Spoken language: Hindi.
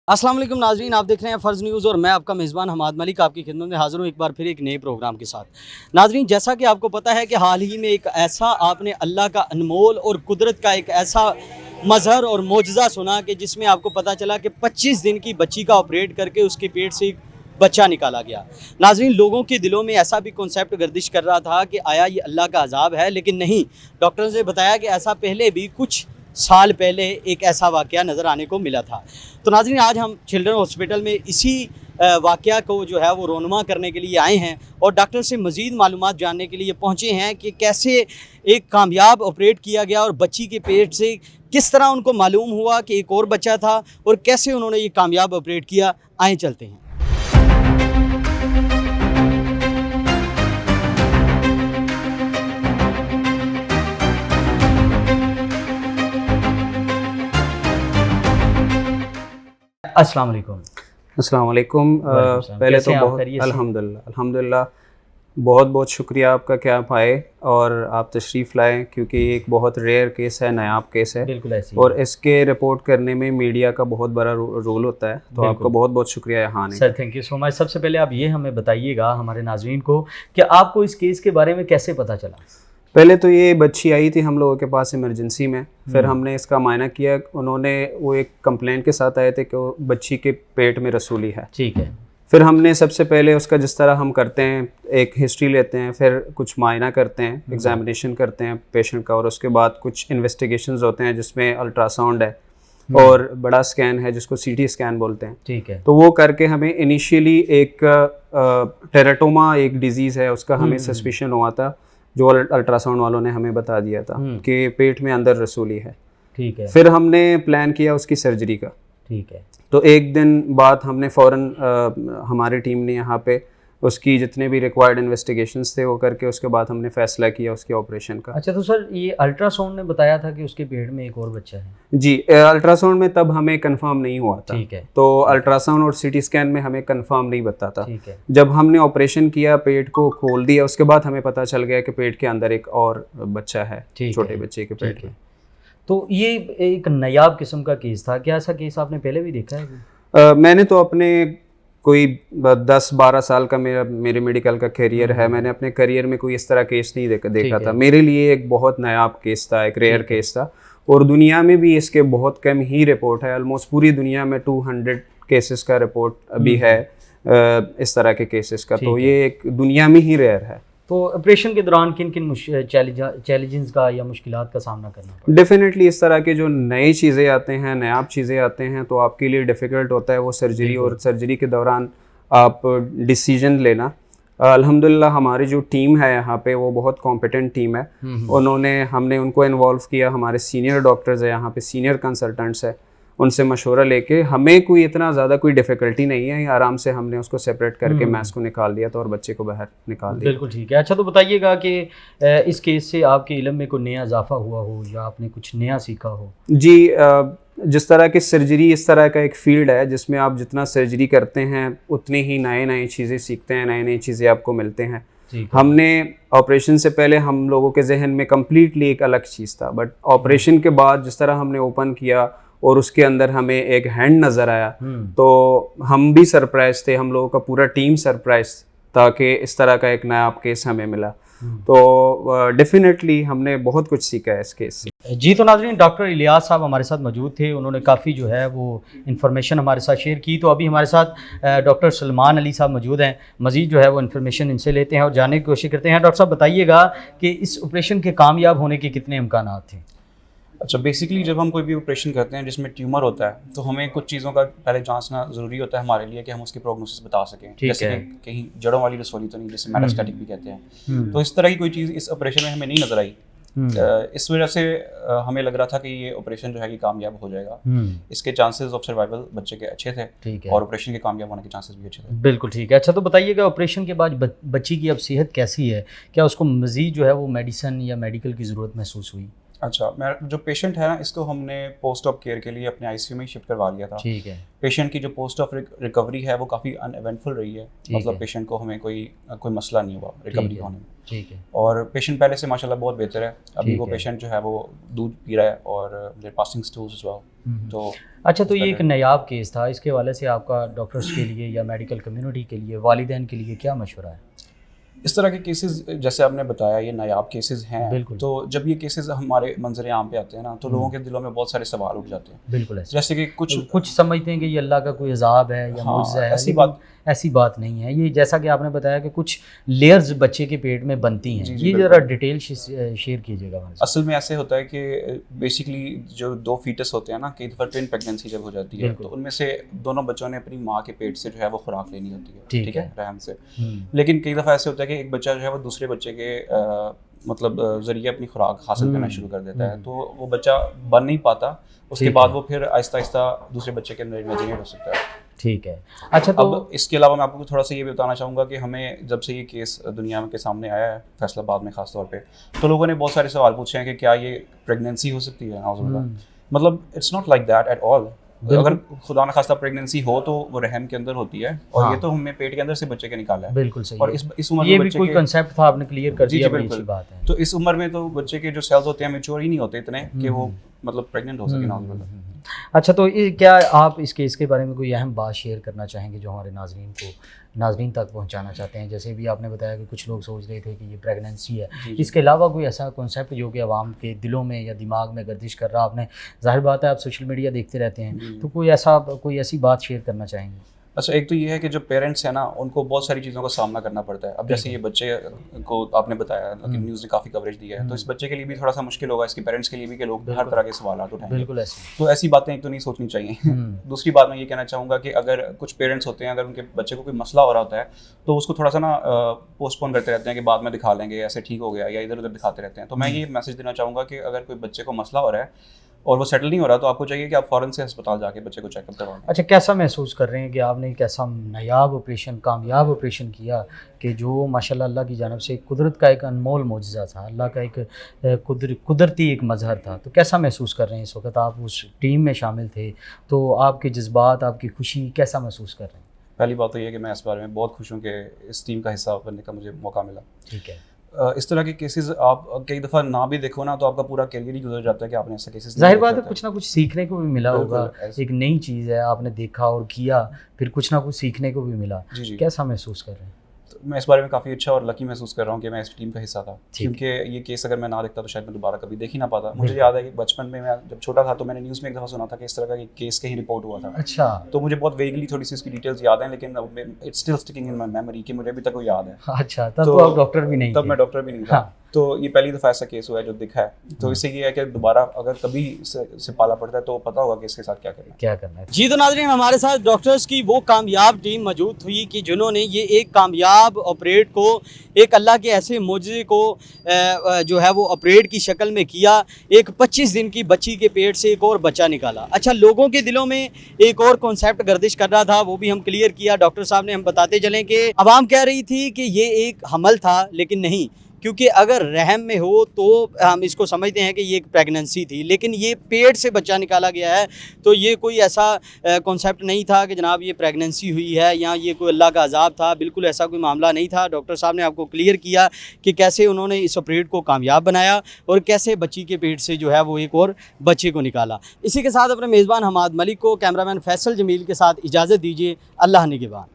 अस्सलाम वालेकुम नाजरीन, आप देख रहे हैं फ़र्ज़ न्यूज़ और मैं आपका मेज़बान हमाद मलिक आपकी खिदमत में हाज़िर हूँ एक बार फिर एक नए प्रोग्राम के साथ। नाजरीन, जैसा कि आपको पता है कि हाल ही में एक ऐसा आपने अल्लाह का अनमोल और कुदरत का एक ऐसा मज़हर और मोजज़ा सुना कि जिसमें आपको पता चला कि 25 दिन की बच्ची का ऑपरेट करके उसके पेट से एक बच्चा निकाला गया। नाजरीन, लोगों के दिलों में ऐसा भी कॉन्सेप्ट गर्दिश कर रहा था कि आया ये अल्लाह का अज़ाब है, लेकिन नहीं, डॉक्टर्स ने बताया कि ऐसा पहले भी कुछ साल पहले एक ऐसा वाक़या नज़र आने को मिला था। तो नाज़रीन, आज हम चिल्ड्रन हॉस्पिटल में इसी वाक़या को जो है वो रोनुमा करने के लिए आए हैं और डॉक्टर से मज़ीद मालूमात जानने के लिए पहुँचे हैं कि कैसे एक कामयाब ऑपरेट किया गया और बच्ची के पेट से किस तरह उनको मालूम हुआ कि एक और बच्चा था और कैसे उन्होंने ये कामयाब ऑपरेट किया। आए चलते हैं। अस्सलाम वालेकुम। अस्सलाम वालेकुम। पहले तो बहुत अल्हम्दुलिल्लाह बहुत बहुत शुक्रिया आपका कि आप आए और आप तशरीफ़ लाएं, क्योंकि ये एक बहुत रेयर केस है, नायाब केस है। बिल्कुल ऐसी और इसके रिपोर्ट करने में मीडिया का बहुत बड़ा रोल होता है, तो आपका बहुत बहुत शुक्रिया यहाँ आने। Sir, thank you so much. सबसे पहले आप ये हमें बताइएगा हमारे नाज़रीन को कि आपको इस केस के बारे में कैसे पता चला? पहले तो ये बच्ची आई थी हम लोगों के पास इमरजेंसी में, फिर हमने इसका मायना किया। उन्होंने वो एक कंप्लेंट के साथ आए थे कि वो बच्ची के पेट में रसूली है। ठीक है। फिर हमने सबसे पहले उसका, जिस तरह हम करते हैं, एक हिस्ट्री लेते हैं, फिर कुछ मायना करते हैं, एग्जामिनेशन करते हैं पेशेंट का, और उसके बाद कुछ इन्वेस्टिगेशंस होते हैं जिसमें अल्ट्रासाउंड है और बड़ा स्कैन है जिसको सीटी स्कैन बोलते हैं। ठीक है। तो वो करके हमें इनिशियली एक टेराटोमा एक डिजीज़ है उसका हमें सस्पिशन हुआ था, जो अल्ट्रासाउंड वालों ने हमें बता दिया था कि पेट में अंदर रसूली है। ठीक है। फिर हमने प्लान किया उसकी सर्जरी का। ठीक है। तो एक दिन बाद हमने फ़ौरन हमारी टीम ने यहाँ पे उसकी जितने भी रिक्वायर्ड इन्वेस्टिगेशंस थे वो करके उसके बाद हमने फ़ैसला किया उसके ऑपरेशन का। अच्छा, तो सर ये अल्ट्रासाउंड ने बताया था कि उसके पेट में एक और बच्चा है? जी, अल्ट्रासाउंड में तब हमें कंफर्म नहीं हुआ था। ठीक है। तो अल्ट्रासाउंड और सीटी स्कैन में हमें कंफर्म नहीं बता था। ठीक है। जब हमने ऑपरेशन किया, पेट को खोल दिया, उसके बाद हमें पता चल गया कि पेट के अंदर एक और बच्चा है, छोटे बच्चे के पेट में। तो ये एक नायाब किस्म का केस था। क्या ऐसा केस आपने पहले भी देखा है? मैंने तो अपने कोई 10-12 साल का मेरे मेडिकल का करियर है, मैंने अपने करियर में कोई इस तरह केस नहीं देखा था। मेरे लिए एक बहुत नायाब केस था, एक रेयर केस था, और दुनिया में भी इसके बहुत कम ही रिपोर्ट है। ऑलमोस्ट पूरी दुनिया में 200 केसेस का रिपोर्ट अभी है इस तरह के केसेस का। तो ये एक दुनिया में ही रेयर है। तो ऑपरेशन के दौरान किन किन चैलेंजेस का या मुश्किलात का सामना करना पड़ा? डेफिनेटली इस तरह के जो नई चीज़ें आते हैं, नायाब चीज़ें आते हैं, तो आपके लिए डिफ़िकल्ट होता है वो सर्जरी, और सर्जरी के दौरान आप डिसीजन लेना। अल्हम्दुलिल्लाह हमारी जो टीम है यहाँ पे वो बहुत कॉम्पिटेंट टीम है। हमने उनको इन्वॉल्व किया। हमारे सीनियर डॉक्टर्स हैं यहाँ पे, सीनियर कंसल्टेंट्स हैं, उनसे मशवरा लेके हमें कोई इतना ज़्यादा कोई डिफ़िकल्टी नहीं है, आराम से हमने उसको सेपरेट करके मैस को निकाल दिया था और बच्चे को बाहर निकाल दिया। बिल्कुल ठीक है। अच्छा, तो बताइएगा कि इस केस से आपके इल्म में कोई नया इजाफा हुआ हो या आपने कुछ नया सीखा हो? जी, जिस तरह की सर्जरी, इस तरह का एक फील्ड है जिसमें आप जितना सर्जरी करते हैं उतनी ही नई चीज़ें सीखते हैं, नई चीज़ें आपको मिलते हैं। हमने ऑपरेशन से पहले हम लोगों के जहन में कम्प्लीटली एक अलग चीज़ था, बट ऑपरेशन के बाद जिस तरह हमने ओपन किया और उसके अंदर हमें एक हैंड नज़र आया, तो हम भी सरप्राइज थे, हम लोगों का पूरा टीम सरप्राइज था कि इस तरह का एक नया केस हमें मिला। तो डेफिनेटली हमने बहुत कुछ सीखा है इस केस से। जी, तो नाज़रीन, डॉक्टर इलियास साहब हमारे साथ मौजूद थे। उन्होंने काफ़ी जो है वो इन्फॉर्मेशन हमारे साथ शेयर की। तो अभी हमारे साथ डॉक्टर सलमान अली साहब मौजूद हैं। मज़ीद जो है वो इन्फॉर्मेशन इनसे लेते हैं और जानने की कोशिश करते हैं। डॉक्टर साहब, बताइएगा कि इस ऑपरेशन के कामयाब होने के कितने इम्कानात थे? अच्छा, बेसिकली जब हम कोई भी ऑपरेशन करते हैं जिसमें ट्यूमर होता है, तो हमें कुछ चीज़ों का पहले जांचना ज़रूरी होता है हमारे लिए कि हम उसकी प्रोग्नोसिस बता सकें। जैसे कि कहीं जड़ों वाली रसोली तो नहीं, जैसे मेटास्टैटिक भी कहते हैं। तो इस तरह की कोई चीज़ इस ऑपरेशन में हमें नहीं नज़र आई। इस वजह से हमें लग रहा था कि ये ऑपरेशन जो है कि कामयाब हो जाएगा। इसके चांसेस ऑफ सर्वाइवल बच्चे के अच्छे थे और ऑपरेशन के कामयाब होने के चांसेस भी अच्छे थे। बिल्कुल ठीक है। अच्छा, तो बताइएगा ऑपरेशन के बाद बच्ची की अब सेहत कैसी है? क्या उसको मज़ीद जो है वो मेडिसिन या मेडिकल की ज़रूरत महसूस हुई? अच्छा, मैं जो पेशेंट है ना, इसको हमने पोस्ट ऑफ केयर के लिए अपने आईसीयू में शिफ्ट करवा लिया था। ठीक है। पेशेंट की जो पोस्ट ऑफ रिकवरी है वो काफ़ी अनइवेंटफुल रही है, मतलब पेशेंट को हमें कोई मसला नहीं हुआ रिकवरी होने में। ठीक है। और पेशेंट पहले से माशाल्लाह बहुत बेहतर है। अभी वो पेशेंट जो है वो दूध पी रहा है और पासिंग स्टूल्स एज वेल। तो अच्छा, तो ये एक नायाब केस था, इसके हवाले से आपका डॉक्टर्स के लिए या मेडिकल कम्युनिटी के लिए, वालिदैन के लिए क्या मशवरा है? इस तरह के केसेस जैसे आपने बताया ये नायाब केसेस हैं, बिल्कुल। तो जब ये केसेस हमारे मंजर आम पे आते हैं ना, तो लोगों के दिलों में बहुत सारे सवाल उठ जाते हैं। बिल्कुल ऐसे। जैसे कि कुछ समझते हैं कि ये अल्लाह का कोई अज़ाब है या मुआज़ा है, ऐसी बात नहीं है। ये जैसा कि आपने बताया कि कुछ लेयर्स बच्चे के पेट में बनती हैं, ये ज़रा डिटेल शेयर कीजिएगा हमारे साथ। असल में ऐसे होता है कि बेसिकली जो 2 फीटस होते हैं ना, कई दफ़ा ट्विन प्रेगनेंसी जब हो जाती है तो उनमें से दोनों बच्चों ने अपनी माँ के पेट से जो है वो खुराक लेनी होती है, ठीक है, रहम से। लेकिन कई दफ़ा ऐसे होता है कि एक बच्चा जो है वो दूसरे बच्चे के मतलब ज़रिए अपनी खुराक हासिल करना शुरू कर देता है, तो वो बच्चा बन नहीं पाता, उसके बाद वो फिर आहिस्ता आहिस्ता दूसरे बच्चे के अंदर इमेजिनेट हो सकता है। ठीक है। अच्छा, तो अब इसके अलावा मैं आपको थोड़ा सा ये भी बताना चाहूँगा कि हमें जब से ये केस दुनिया के सामने आया है, फैसलाबाद में ख़ास तौर पे, तो लोगों ने बहुत सारे सवाल पूछे हैं कि क्या ये प्रेगनेंसी हो सकती है? नाउज़ुबिल्लाह, मतलब it's not like that at all. अगर खुदा न खास्ता प्रेगनेंसी हो तो वो रहम के अंदर होती है, और ये तो हमने पेट के अंदर से बच्चे के निकाला है। बिल्कुल सही। और इस उम्र ये में भी कोई कंसेप्ट था, आपने क्लियर कर दिया, बड़ी अच्छी बात है। तो इस उम्र में तो बच्चे के जो सेल्स होते हैं मैच्योर ही नहीं होते इतने कि वो मतलब प्रेग्नेंट हो सके, नाउज़ुबिल्लाह। अच्छा, तो क्या आप इस केस के बारे में कोई अहम बात शेयर करना चाहेंगे जो हमारे नाज़रीन तक पहुंचाना चाहते हैं? जैसे भी आपने बताया कि कुछ लोग सोच रहे थे कि ये प्रेगनेंसी है, इसके अलावा कोई ऐसा कॉन्सेप्ट जो कि आवाम के दिलों में या दिमाग में गर्दिश कर रहा, आपने जाहिर बात है आप सोशल मीडिया देखते रहते हैं, तो कोई ऐसी बात शेयर करना चाहेंगे? अच्छा, एक तो ये है कि जो पेरेंट्स हैं ना, उनको बहुत सारी चीज़ों का सामना करना पड़ता है। अब जैसे ये बच्चे को आपने बताया कि न्यूज़ ने काफ़ी कवरेज दिया है, तो इस बच्चे के लिए भी थोड़ा सा मुश्किल होगा, इसके पेरेंट्स के लिए भी, कि लोग हर तरह के सवाल उठाएंगे। बिल्कुल ऐसे। तो ऐसी बातें एक तो नहीं सोचनी चाहिए। दूसरी बात मैं ये कहना चाहूँगा कि अगर कुछ पेरेंट्स होते हैं, अगर उनके बच्चे को कोई मसला हो रहा होता है, तो उसको थोड़ा सा ना पोस्टपोन करते रहते हैं कि बाद में दिखा लेंगे, ऐसे ठीक हो गया, या इधर उधर दिखाते रहते हैं। तो मैं ये मैसेज देना चाहूँगा कि अगर कोई बच्चे को मसला हो रहा है और वो सेटल नहीं हो रहा, तो आपको चाहिए कि आप फ़ौरन से अस्पताल जाके बच्चे को चेकअप करवाएं। अच्छा, कैसा महसूस कर रहे हैं कि आपने एक ऐसा नायाब ऑपरेशन, कामयाब ऑपरेशन किया कि जो माशाल्लाह अल्लाह की जानिब से कुदरत का एक अनमोल मोजज़ा था, अल्लाह का एक कुदरती एक मज़हर था, तो कैसा महसूस कर रहे हैं इस वक्त? आप उस टीम में शामिल थे, तो आपके जज्बात, आपकी खुशी कैसा महसूस कर रहे हैं? पहली बात तो ये है कि मैं इस बारे में बहुत खुश हूँ कि इस टीम का हिस्सा बनने का मुझे मौका मिला। ठीक है। इस तरह के केसेस आप कई दफ़ा ना भी देखो ना, तो आपका पूरा करियर ही गुजर जाता है कि आपने ऐसे केसेस जाहिर बात है कुछ ना कुछ सीखने को भी मिला होगा, एक नई चीज़ है, आपने देखा और किया, फिर कुछ ना कुछ सीखने को भी मिला। जी। कैसा महसूस कर रहे हैं? तो मैं इस बारे में काफ़ी अच्छा और लकी महसूस कर रहा हूँ कि मैं इस टीम का हिस्सा था, क्योंकि ये केस अगर मैं ना देखता तो शायद मैं दोबारा कभी देख ही ना पाता। मुझे याद है कि बचपन में मैं जब छोटा था तो मैंने न्यूज़ में एक दफ़ा सुना था कि इस तरह का केस कहीं रिपोर्ट हुआ था। अच्छा। तो मुझे बहुत वेगली थोड़ी सी इसकी डिटेल्स याद हैं, लेकिन it's still sticking in my memory कि मुझे अभी तक वो याद है। अच्छा, तब तो आप डॉक्टर भी नहीं थे? तब मैं डॉक्टर भी नहीं था। तो ये पहली दफ़ा ऐसा केस हुआ है जो दिखा है, तो इससे ये है कि दोबारा अगर कभी से पाला पड़ता है तो पता होगा कि इसके साथ क्या करना है। जी, तो नाज़रीन, हमारे साथ डॉक्टर्स की वो कामयाब टीम मौजूद हुई कि जिन्होंने ये एक कामयाब ऑपरेट को, एक अल्लाह के ऐसे मोजज़े को जो है वो ऑपरेट की शक्ल में किया। एक 25 दिन की बच्ची के पेट से एक और बच्चा निकाला। अच्छा, लोगों के दिलों में एक और कॉन्सेप्ट गर्दिश कर रहा था, वो भी हम क्लियर किया डॉक्टर साहब ने। हम बताते चलें कि अवाम कह रही थी कि ये एक हमल था, लेकिन नहीं, क्योंकि अगर रहम में हो तो हम इसको समझते हैं कि ये एक प्रेगनेंसी थी, लेकिन ये पेट से बच्चा निकाला गया है, तो ये कोई ऐसा कॉन्सेप्ट नहीं था कि जनाब ये प्रेगनेंसी हुई है या ये कोई अल्लाह का अजाब था। बिल्कुल ऐसा कोई मामला नहीं था। डॉक्टर साहब ने आपको क्लियर किया कि कैसे उन्होंने इस ऑपरेट को कामयाब बनाया और कैसे बच्ची के पेट से जो है वो एक और बच्चे को निकाला। इसी के साथ अपने मेज़बान हमाद मलिक को, कैमरामैन फैसल जमील के साथ इजाज़त दीजिए। अल्लाह निगहबान।